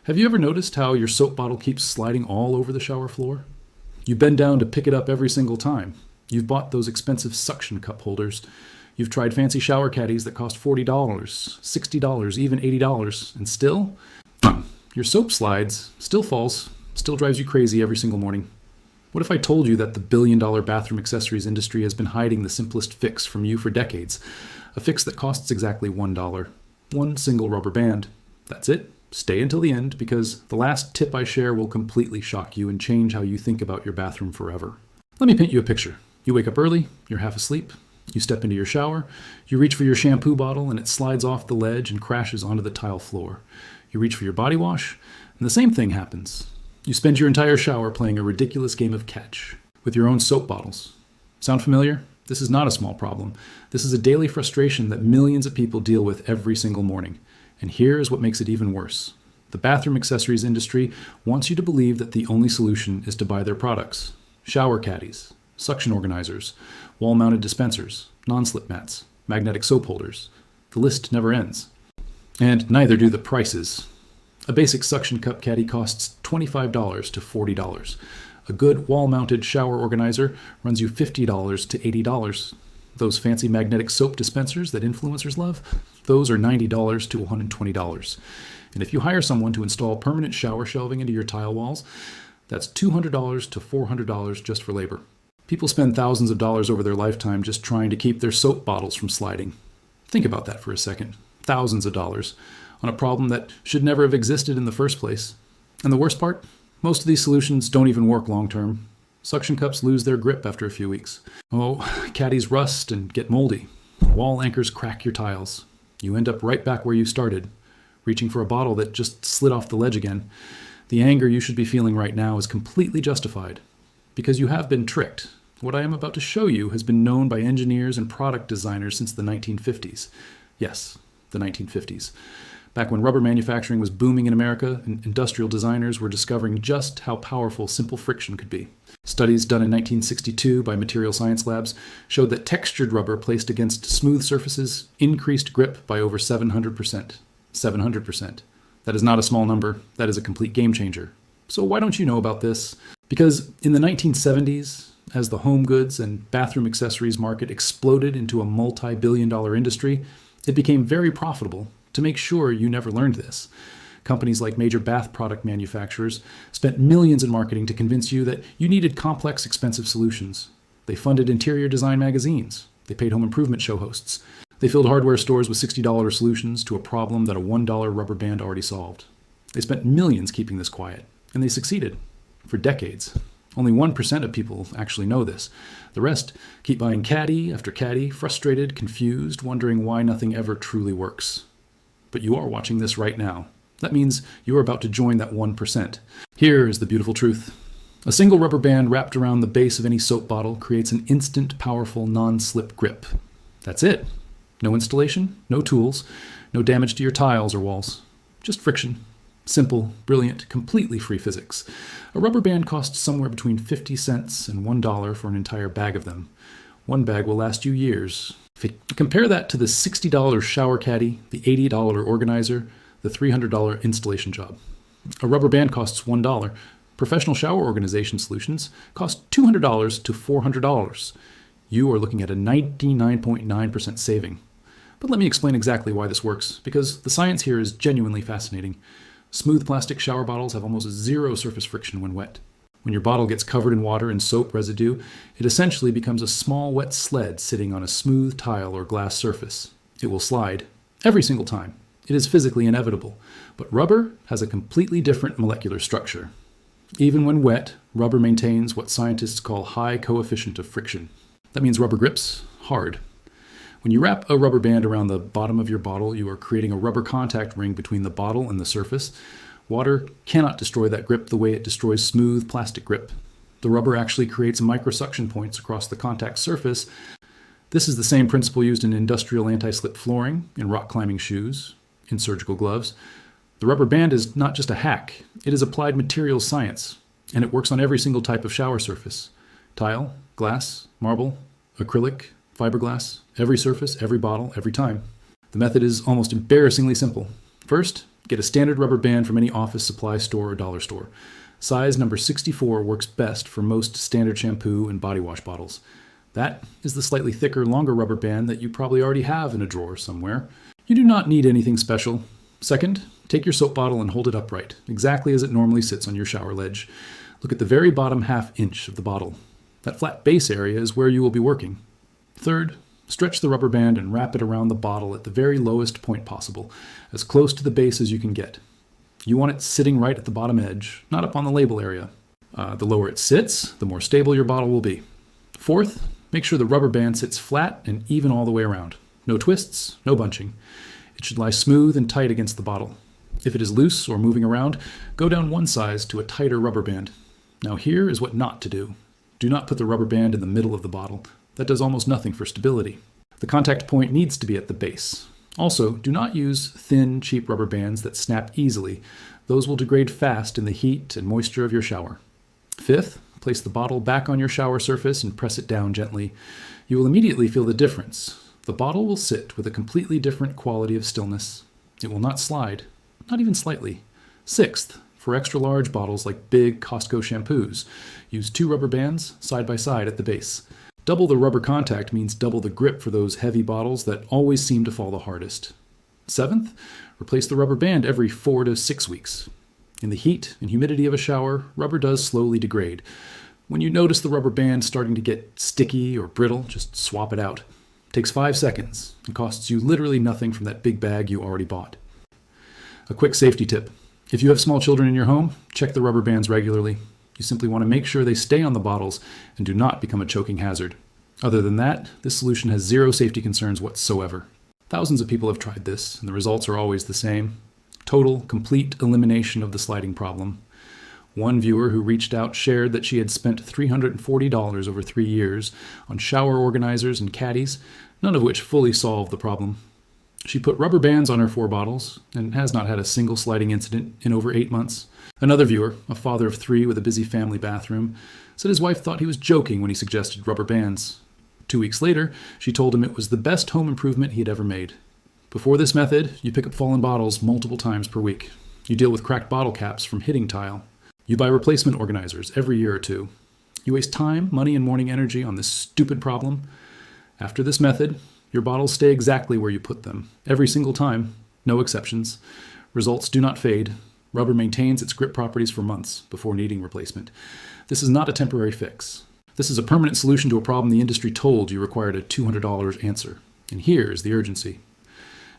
Have you ever noticed how your soap bottle keeps sliding all over the shower floor? You bend down to pick it up every single time. You've bought those expensive suction cup holders. You've tried fancy shower caddies that cost $40, $60, even $80, and still, your soap slides, still falls, still drives you crazy every single morning. What if I told you that the billion-dollar bathroom accessories industry has been hiding the simplest fix from you for decades? A fix that costs exactly $1. One single rubber band. That's it. Stay until the end, because the last tip I share will completely shock you and change how you think about your bathroom forever. Let me paint you a picture. You wake up early, you're half asleep, you step into your shower, you reach for your shampoo bottle and it slides off the ledge and crashes onto the tile floor. You reach for your body wash, and the same thing happens. You spend your entire shower playing a ridiculous game of catch with your own soap bottles. Sound familiar? This is not a small problem. This is a daily frustration that millions of people deal with every single morning. And here is what makes it even worse. The bathroom accessories industry wants you to believe that the only solution is to buy their products. Shower caddies, suction organizers, wall-mounted dispensers, non-slip mats, magnetic soap holders. The list never ends. And neither do the prices. A basic suction cup caddy costs $25 to $40. A good wall-mounted shower organizer runs you $50 to $80. Those fancy magnetic soap dispensers that influencers love, those are $90 to $120. And if you hire someone to install permanent shower shelving into your tile walls, that's $200 to $400 just for labor. People spend thousands of dollars over their lifetime just trying to keep their soap bottles from sliding. Think about that for a second. Thousands of dollars on a problem that should never have existed in the first place. And the worst part? Most of these solutions don't even work long term. Suction cups lose their grip after a few weeks. Oh, caddies rust and get moldy. Wall anchors crack your tiles. You end up right back where you started, reaching for a bottle that just slid off the ledge again. The anger you should be feeling right now is completely justified, because you have been tricked. What I am about to show you has been known by engineers and product designers since the 1950s. Yes, the 1950s. Back when rubber manufacturing was booming in America, and industrial designers were discovering just how powerful simple friction could be. Studies done in 1962 by material science labs showed that textured rubber placed against smooth surfaces increased grip by over 700%. 700%. That is not a small number. That is a complete game changer. So why don't you know about this? Because in the 1970s, as the home goods and bathroom accessories market exploded into a multi-billion-dollar industry, it became very profitable to make sure you never learned this. Companies like major bath product manufacturers spent millions in marketing to convince you that you needed complex, expensive solutions. They funded interior design magazines. They paid home improvement show hosts. They filled hardware stores with $60 solutions to a problem that a $1 rubber band already solved. They spent millions keeping this quiet, and they succeeded for decades. Only 1% of people actually know this. The rest keep buying caddy after caddy, frustrated, confused, wondering why nothing ever truly works. But you are watching this right now. That means you are about to join that 1%. Here is the beautiful truth. A single rubber band wrapped around the base of any soap bottle creates an instant, powerful, non-slip grip. That's it. No installation, no tools, no damage to your tiles or walls. Just friction. Simple, brilliant, completely free physics. A rubber band costs somewhere between 50 cents and $1 for an entire bag of them. One bag will last you years. Compare that to the $60 shower caddy, the $80 organizer, the $300 installation job. A rubber band costs $1. Professional shower organization solutions cost $200 to $400. You are looking at a 99.9% saving. But let me explain exactly why this works, because the science here is genuinely fascinating. Smooth plastic shower bottles have almost zero surface friction when wet. When your bottle gets covered in water and soap residue, it essentially becomes a small wet sled sitting on a smooth tile or glass surface. It will slide every single time. It is physically inevitable. But rubber has a completely different molecular structure. Even when wet, rubber maintains what scientists call high coefficient of friction. That means rubber grips hard. When you wrap a rubber band around the bottom of your bottle, you are creating a rubber contact ring between the bottle and the surface. Water cannot destroy that grip the way it destroys smooth plastic grip. The rubber actually creates microsuction points across the contact surface. This is the same principle used in industrial anti-slip flooring, in rock climbing shoes, in surgical gloves. The rubber band is not just a hack. It is applied materials science, and it works on every single type of shower surface. Tile, glass, marble, acrylic, fiberglass, every surface, every bottle, every time. The method is almost embarrassingly simple. First, Get a standard rubber band from any office supply store or dollar store. Size number 64 works best for most standard shampoo and body wash bottles. That is the slightly thicker, longer rubber band that you probably already have in a drawer somewhere. You do not need anything special. Second, take your soap bottle and hold it upright, exactly as it normally sits on your shower ledge. Look at the very bottom ½ inch of the bottle. That flat base area is where you will be working. Third, stretch the rubber band and wrap it around the bottle at the very lowest point possible, as close to the base as you can get. You want it sitting right at the bottom edge, not up on the label area. The lower it sits, the more stable your bottle will be. Fourth, make sure the rubber band sits flat and even all the way around. No twists, no bunching. It should lie smooth and tight against the bottle. If it is loose or moving around, go down one size to a tighter rubber band. Now here is what not to do. Do not put the rubber band in the middle of the bottle. That does almost nothing for stability. The contact point needs to be at the base. Also, do not use thin, cheap rubber bands that snap easily. Those will degrade fast in the heat and moisture of your shower. Fifth, place the bottle back on your shower surface and press it down gently. You will immediately feel the difference. The bottle will sit with a completely different quality of stillness. It will not slide, not even slightly. Sixth, for extra large bottles like big Costco shampoos, use 2 rubber bands side by side at the base. Double the rubber contact means double the grip for those heavy bottles that always seem to fall the hardest. Seventh, replace the rubber band every 4 to 6 weeks. In the heat and humidity of a shower, rubber does slowly degrade. When you notice the rubber band starting to get sticky or brittle, just swap it out. It takes 5 seconds and costs you literally nothing from that big bag you already bought. A quick safety tip. If you have small children in your home, check the rubber bands regularly. You simply want to make sure they stay on the bottles and do not become a choking hazard. Other than that, this solution has 0 safety concerns whatsoever. Thousands of people have tried this, and the results are always the same. Total, complete elimination of the sliding problem. One viewer who reached out shared that she had spent $340 over 3 years on shower organizers and caddies, none of which fully solved the problem. She put rubber bands on her 4 bottles and has not had a single sliding incident in over 8 months. Another viewer, a father of 3 with a busy family bathroom, said his wife thought he was joking when he suggested rubber bands. 2 weeks later, she told him it was the best home improvement he had ever made. Before this method, you pick up fallen bottles multiple times per week. You deal with cracked bottle caps from hitting tile. You buy replacement organizers every year or 2. You waste time, money, and morning energy on this stupid problem. After this method, your bottles stay exactly where you put them, every single time, no exceptions. Results do not fade. Rubber maintains its grip properties for months before needing replacement. This is not a temporary fix. This is a permanent solution to a problem the industry told you required a $200 answer. And here is the urgency.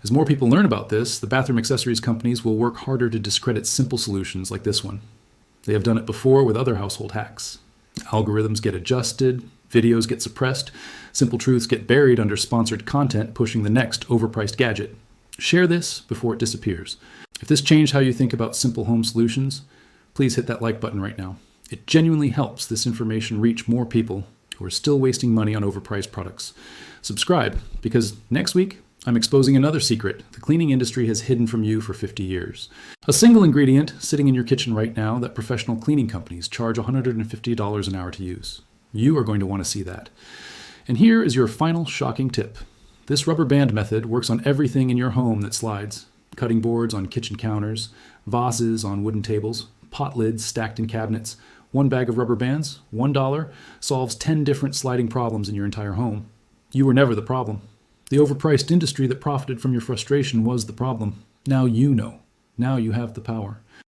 As more people learn about this, the bathroom accessories companies will work harder to discredit simple solutions like this one. They have done it before with other household hacks. Algorithms get adjusted, videos get suppressed, simple truths get buried under sponsored content pushing the next overpriced gadget. Share this before it disappears. If this changed how you think about simple home solutions, please hit that like button right now. It genuinely helps this information reach more people who are still wasting money on overpriced products. Subscribe, because next week, I'm exposing another secret the cleaning industry has hidden from you for 50 years. A single ingredient sitting in your kitchen right now that professional cleaning companies charge $150 an hour to use. You are going to want to see that. And here is your final shocking tip. This rubber band method works on everything in your home that slides. Cutting boards on kitchen counters, vases on wooden tables, pot lids stacked in cabinets. 1 bag of rubber bands, $1, solves 10 different sliding problems in your entire home. You were never the problem. The overpriced industry that profited from your frustration was the problem. Now you know. Now you have the power.